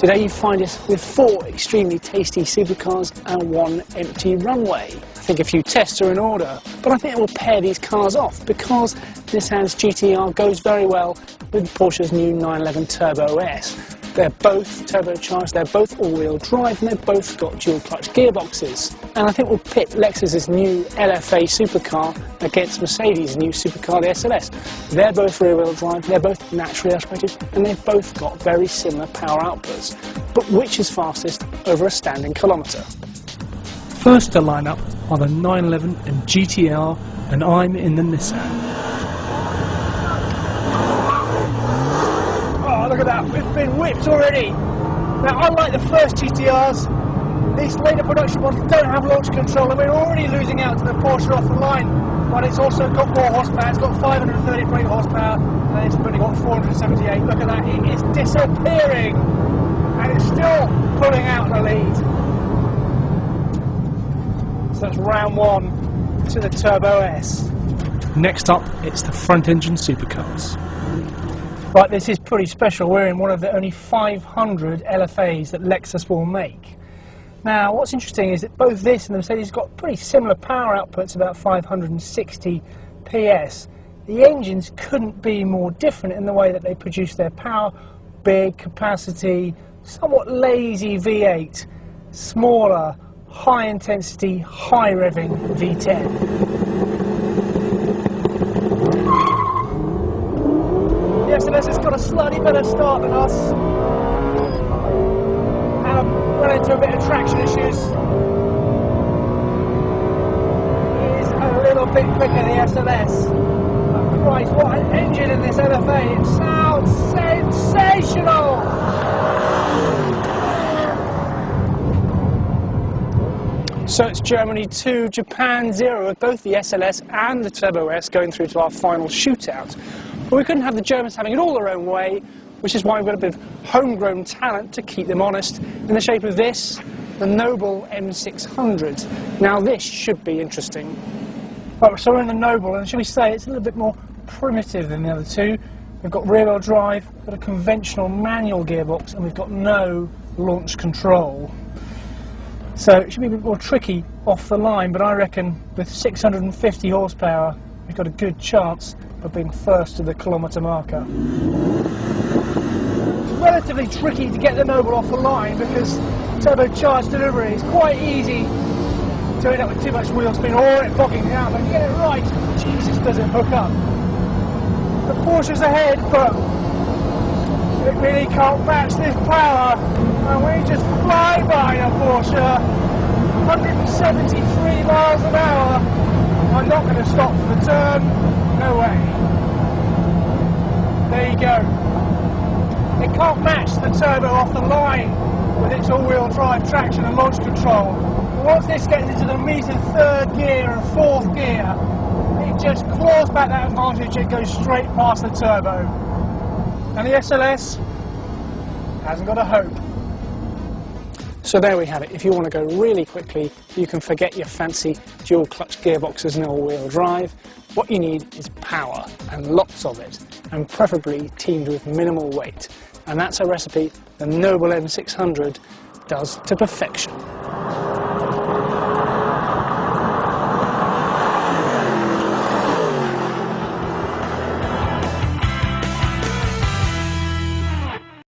Today you find us with 4 extremely tasty supercars and 1 empty runway. I think a few tests are in order, but I think we'll pair these cars off because Nissan's GT-R goes very well with Porsche's new 911 Turbo S. They're both turbocharged, they're both all-wheel drive, and they've both got dual-clutch gearboxes. And I think we'll pit Lexus's new LFA supercar against Mercedes' new supercar, the SLS. They're both rear-wheel drive, they're both naturally aspirated, and they've both got very similar power outputs. But which is fastest over a standing kilometre? First to line up are the 911 and GT-R, and I'm in the Nissan. Look at that, we've been whipped already. Now, unlike the first GT-Rs, these later production models don't have launch control, and we're already losing out to the Porsche off the line. But it's also got more horsepower, it's got 530 brake horsepower, and it's only got 478. Look at that, it is disappearing, and it's still pulling out the lead. So that's round 1 to the Turbo S. Next up, it's the front engine supercars. Right, this is pretty special. We're in one of the only 500 LFAs that Lexus will make. Now, what's interesting is that both this and the Mercedes got pretty similar power outputs, about 560 PS. The engines couldn't be more different in the way that they produce their power. Big capacity, somewhat lazy V8, smaller, high intensity, high revving V10. The SLS has got a slightly better start than us. Run into a bit of traction issues. It is a little bit quicker, the SLS. But Christ, what an engine in this LFA! It sounds sensational! So it's Germany 2, Japan 0, with both the SLS and the Turbo S going through to our final shootout. But we couldn't have the Germans having it all their own way, which is why we've got a bit of homegrown talent to keep them honest, in the shape of this, the Noble M600. Now this should be interesting. Right, so we're in the Noble, and shall we say it's a little bit more primitive than the other two. We've got rear-wheel drive, we've got a conventional manual gearbox, and we've got no launch control. So it should be a bit more tricky off the line, but I reckon with 650 horsepower, we've got a good chance of being first to the kilometre marker. It's relatively tricky to get the Noble off the line because turbocharged delivery is quite easy to end up with too much wheel spin or it bogging down. But if you get it right, Jesus, does it hook up. The Porsche's ahead, but it really can't match this power. And we just fly by a Porsche, 173 miles an hour. I'm not going to stop for the turn. No way. There you go. It can't match the Turbo off the line with its all-wheel drive traction and launch control. But once this gets into the metered 3rd gear and 4th gear, it just claws back that advantage. It goes straight past the Turbo. And the SLS hasn't got a hope. So there we have it. If you want to go really quickly, you can forget your fancy dual clutch gearboxes and all-wheel drive. What you need is power, and lots of it, and preferably teamed with minimal weight. And that's a recipe the Noble M600 does to perfection.